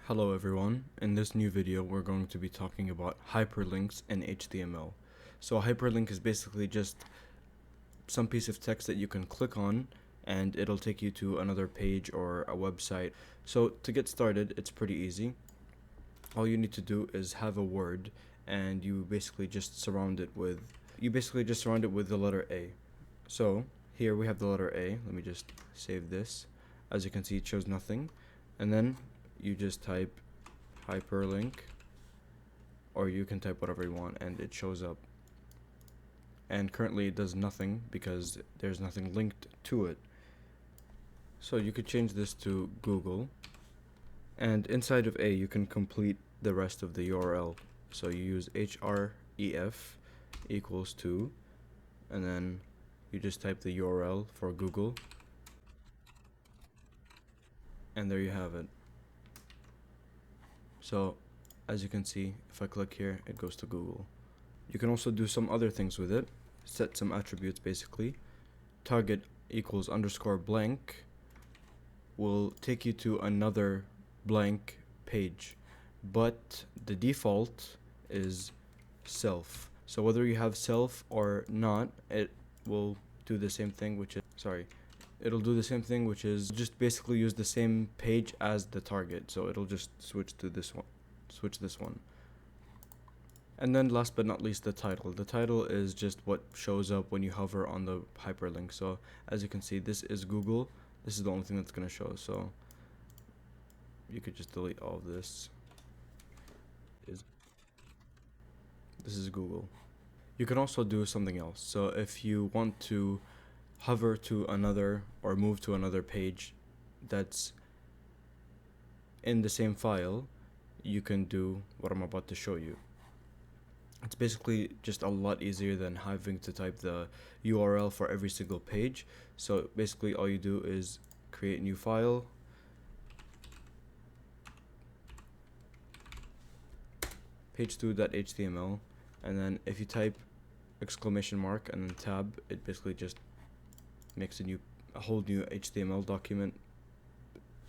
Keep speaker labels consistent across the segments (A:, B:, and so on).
A: Hello everyone, in this new video we're going to be talking about hyperlinks in HTML. So a hyperlink is basically just some piece of text that you can click on and it'll take you to another page or a website. So to get started, it's pretty easy. All you need to do is have a word and you basically just surround it with the letter A. So here we have the letter A. Let me just save this. As you can see, it shows nothing. And then you just type hyperlink, or you can type whatever you want and it shows up. And currently it does nothing because there's nothing linked to it. So you could change this to Google, and inside of A you can complete the rest of the URL. So you use href equals to, and then you just type the URL for Google, and there you have it. So as you can see, if I click here, it goes to Google. You can also do some other things with it, set some attributes basically. Target equals underscore blank will take you to another blank page, but the default is self. So whether you have self or not, it will do the same thing, which is just basically use the same page as the target. So it'll just switch this one. And then last but not least, the title. The title is just what shows up when you hover on the hyperlink. So as you can see, this is Google. This is the only thing that's going to show. So you could just delete all of this. This is Google. You can also do something else. So if you want to hover to another or move to another page that's in the same file, you can do what I'm about to show you. It's basically just a lot easier than having to type the URL for every single page. So basically all you do is create a new file, page2.html, and then if you type exclamation mark and then tab, it basically just makes a whole new HTML document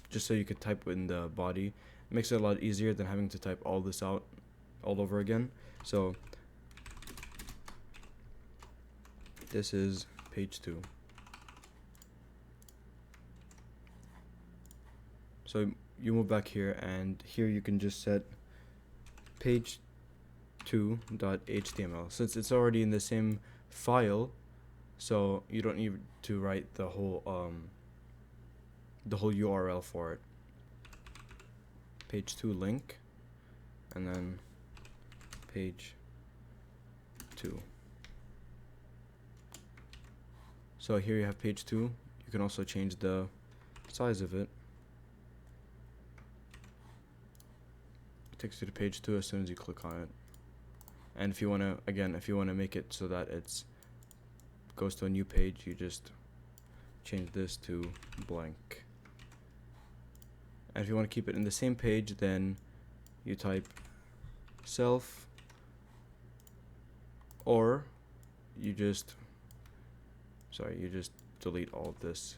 A: just so you could type in the body. It makes it a lot easier than having to type all this out all over again. So this is page 2. So you move back here, and here you can just set page2.html. Since it's already in the same file, so you don't need to write the whole URL for it. Page 2 link, and then page 2. So here you have page 2. You can also change the size of it. It takes you to page 2 as soon as you click on it. And if you want to make it so that it's goes to a new page, you just change this to blank. And if you want to keep it in the same page, then you type self, or you just delete all of this,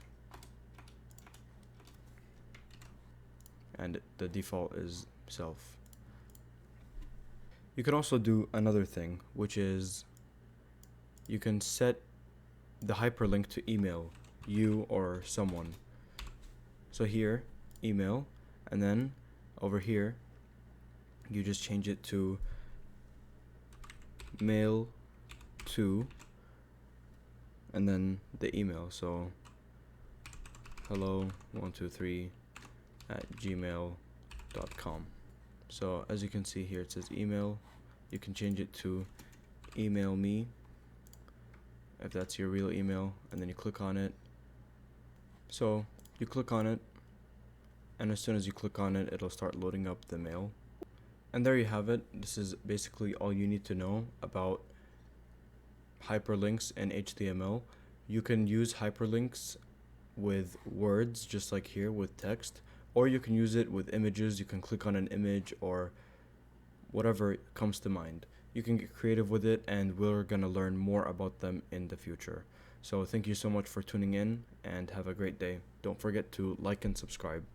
A: and the default is self. You can also do another thing, which is you can set the hyperlink to email you or someone. So here, email, and then over here you just change it to mail to, and then the email. So hello123@gmail.com. So as you can see here, it says email. You can change it to email me if that's your real email, and then you click on it. So you click on it, and as soon as you click on it, it'll start loading up the mail. And there you have it. This is basically all you need to know about hyperlinks in HTML. You can use hyperlinks with words, just like here with text, or you can use it with images. You can click on an image or whatever comes to mind. You can get creative with it, and we're going to learn more about them in the future. So thank you so much for tuning in, and have a great day. Don't forget to like and subscribe.